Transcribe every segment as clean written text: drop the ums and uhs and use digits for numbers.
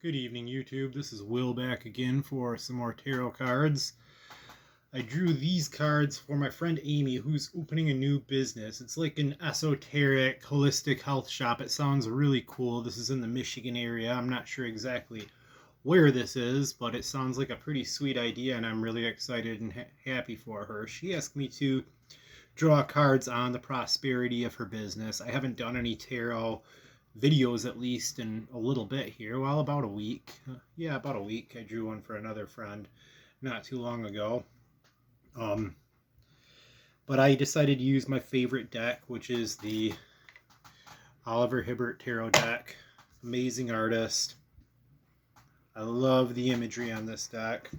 Good evening, YouTube. This is Will back again for some more tarot cards. I drew these cards for my friend Amy, who's opening a new business. It's like an esoteric, holistic health shop. It sounds really cool. This is in the Michigan area. I'm not sure exactly where this is, but it sounds like a pretty sweet idea, and I'm really excited and happy for her. She asked me to draw cards on the prosperity of her business. I haven't done any tarot videos at least in a little bit here. Well, about a week. Yeah, about a week. I drew one for another friend not too long ago. But I decided to use my favorite deck, which is the Oliver Hibbert Tarot deck. Amazing artist. I love the imagery on this deck.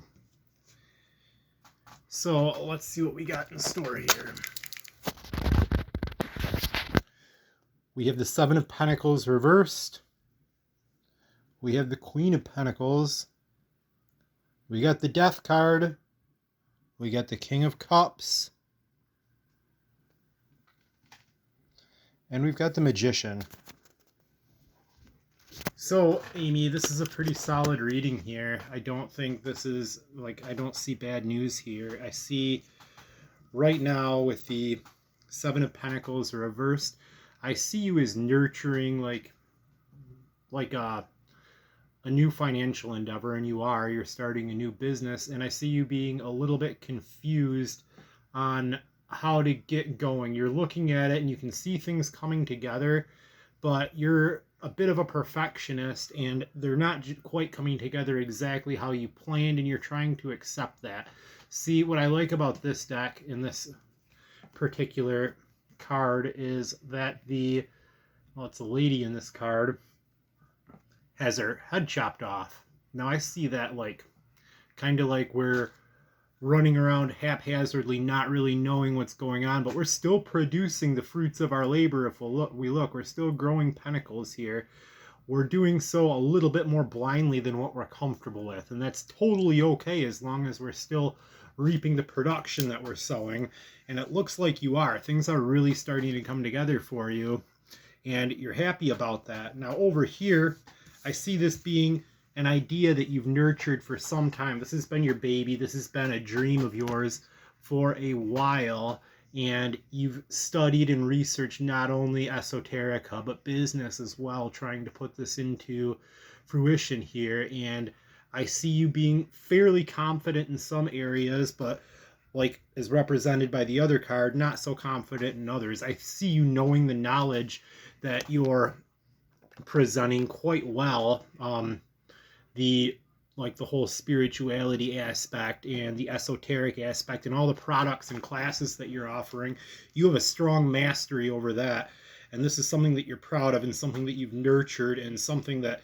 So let's see what we got in store here. We have the Seven of Pentacles reversed. We have the Queen of Pentacles. We got the Death card. We got the King of Cups. And we've got the Magician. So, Amy, this is a pretty solid reading here. I don't think this is, I don't see bad news here. I see right now with the Seven of Pentacles reversed, I see you as nurturing like a new financial endeavor, and you're starting a new business, and I see you being a little bit confused on how to get going. You're looking at it and you can see things coming together, but you're a bit of a perfectionist and they're not quite coming together exactly how you planned, and you're trying to accept that. See, what I like about this deck in this particular card is that it's a lady in this card, has her head chopped off. Now I see that kind of like we're running around haphazardly, not really knowing what's going on, but we're still producing the fruits of our labor. If we look, we're still growing pentacles here. We're doing so a little bit more blindly than what we're comfortable with, and that's totally okay as long as we're still reaping the production that we're sowing. And it looks like you are. Things are really starting to come together for you, and you're happy about that. Now over here, I see this being an idea that you've nurtured for some time. This has been your baby. This has been a dream of yours for a while, and you've studied and researched not only esoterica but business as well, trying to put this into fruition here. And I see you being fairly confident in some areas, but as represented by the other card, not so confident in others. I see you knowing the knowledge that you're presenting quite well. The whole spirituality aspect and the esoteric aspect and all the products and classes that you're offering, you have a strong mastery over that. And this is something that you're proud of and something that you've nurtured and something that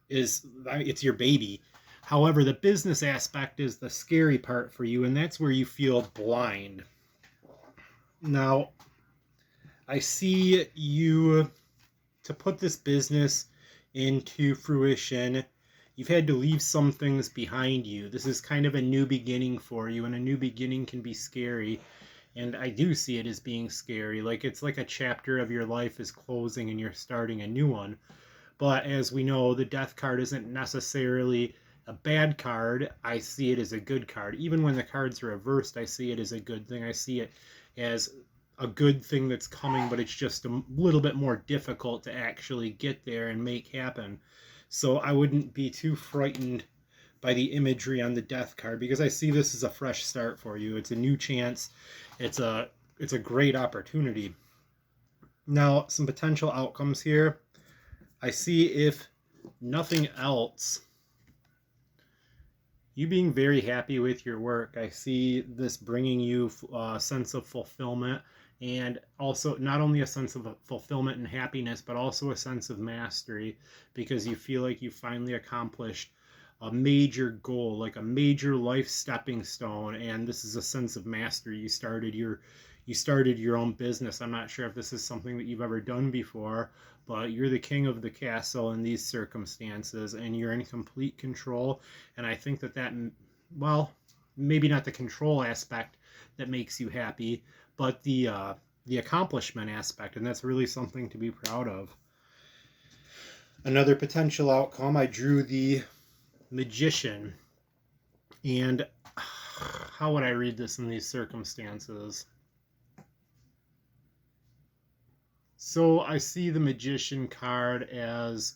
it's your baby. However, the business aspect is the scary part for you, and that's where you feel blind. Now, I see you, to put this business into fruition, you've had to leave some things behind you. This is kind of a new beginning for you, and a new beginning can be scary. And I do see it as being scary. It's like a chapter of your life is closing and you're starting a new one. But as we know, the Death card isn't necessarily a bad card. I see it as a good card. Even when the cards are reversed, I see it as a good thing. I see it as a good thing that's coming, but it's just a little bit more difficult to actually get there and make happen. So I wouldn't be too frightened by the imagery on the Death card, because I see this as a fresh start for you. It's a new chance. It's a great opportunity. Now, some potential outcomes here. I see, if nothing else, you being very happy with your work. I see this bringing you a sense of fulfillment, and also not only a sense of fulfillment and happiness, but also a sense of mastery, because you feel like you finally accomplished a major goal, like a major life stepping stone, and this is a sense of mastery. You started your own business. I'm not sure if this is something that you've ever done before, but you're the king of the castle in these circumstances, and you're in complete control. And I think that well, maybe not the control aspect that makes you happy, but the accomplishment aspect, and that's really something to be proud of. Another potential outcome, I drew the Magician. And how would I read this in these circumstances? So I see the Magician card as,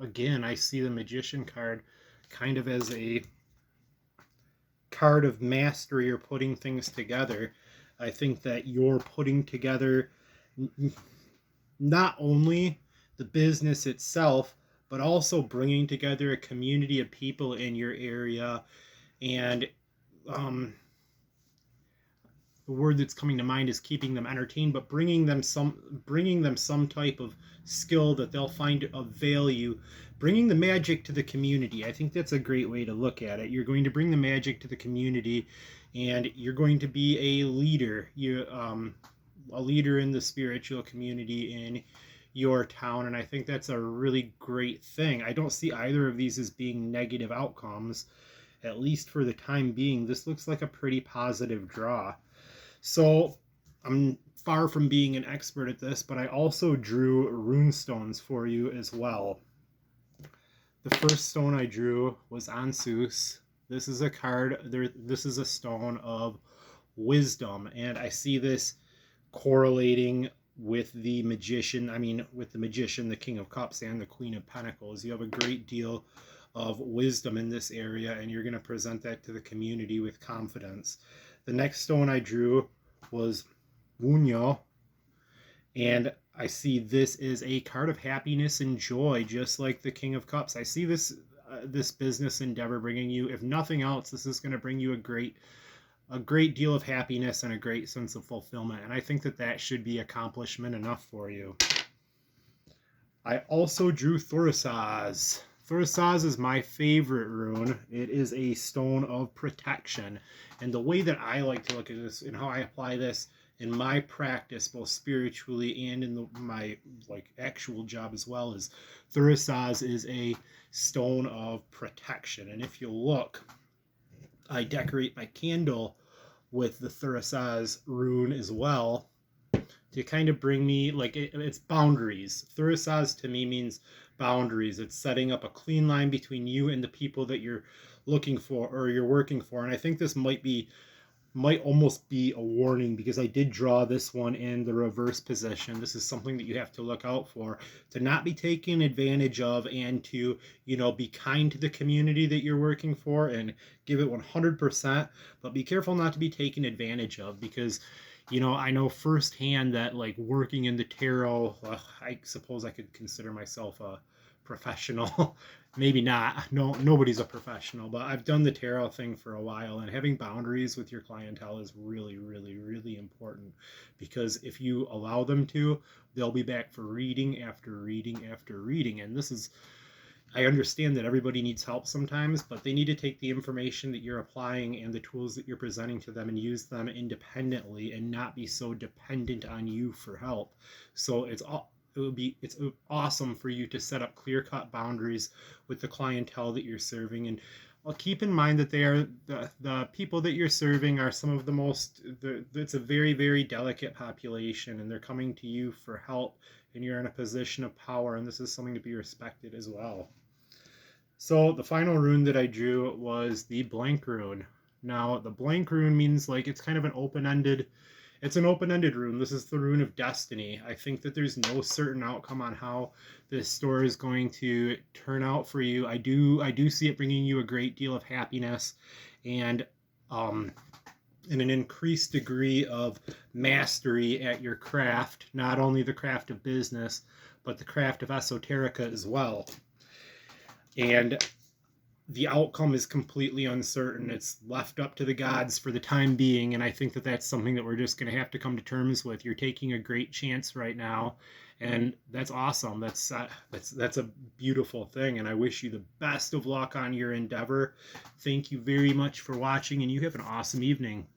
again, I see the Magician card kind of as a card of mastery or putting things together. I think that you're putting together not only the business itself, but also bringing together a community of people in your area. And the word that's coming to mind is keeping them entertained, but bringing them some type of skill that they'll find of value, bringing the magic to the community. I think that's a great way to look at it. You're going to bring the magic to the community, and you're going to be a leader. You a leader in the spiritual community in your town, and I think that's a really great thing. I don't see either of these as being negative outcomes, at least for the time being. This looks like a pretty positive draw. So I'm far from being an expert at this, but I also drew rune stones for you as well. The first stone I drew was Ansus. This is a card, this is a stone of wisdom, and I see this correlating with the Magician, with the Magician, the King of Cups, and the Queen of Pentacles. You have a great deal of wisdom in this area, and you're going to present that to the community with confidence. The next stone I drew was Wunyo, and I see this is a card of happiness and joy, just like the King of Cups. I see this business endeavor bringing you, if nothing else, this is going to bring you a great deal of happiness and a great sense of fulfillment, and I think that should be accomplishment enough for you. I also drew Thurisaz. Thurisaz is my favorite rune. It is a stone of protection. And the way that I like to look at this and how I apply this in my practice, both spiritually and in my actual job as well, is Thurisaz is a stone of protection. And if you look, I decorate my candle with the Thurisaz rune as well to kind of bring me, it's boundaries. Thurisaz to me means boundaries. It's setting up a clean line between you and the people that you're looking for or you're working for. And I think this might almost be a warning, because I did draw this one in the reverse position. This is something that you have to look out for, to not be taken advantage of, and to, be kind to the community that you're working for and give it 100%, but be careful not to be taken advantage of, because I know firsthand that working in the tarot, I suppose I could consider myself a professional. Maybe not. No, nobody's a professional, but I've done the tarot thing for a while, and having boundaries with your clientele is really, really, really important, because if you allow them to, they'll be back for reading after reading after reading. And I understand that everybody needs help sometimes, but they need to take the information that you're applying and the tools that you're presenting to them and use them independently, and not be so dependent on you for help. So it's awesome for you to set up clear-cut boundaries with the clientele that you're serving. And keep in mind that they are the people that you're serving are some of the most, it's a very, very delicate population, and they're coming to you for help, and you're in a position of power, and this is something to be respected as well. So the final rune that I drew was the blank rune. Now the blank rune means it's kind of an open-ended rune. This is the rune of destiny. I think that there's no certain outcome on how this story is going to turn out for you. I do see it bringing you a great deal of happiness and an increased degree of mastery at your craft, not only the craft of business, but the craft of esoterica as well. And the outcome is completely uncertain. It's left up to the gods for the time being, and I think that that's something that we're just going to have to come to terms with. You're taking a great chance right now, and that's awesome. That's a beautiful thing, and I wish you the best of luck on your endeavor. Thank you very much for watching, and you have an awesome evening.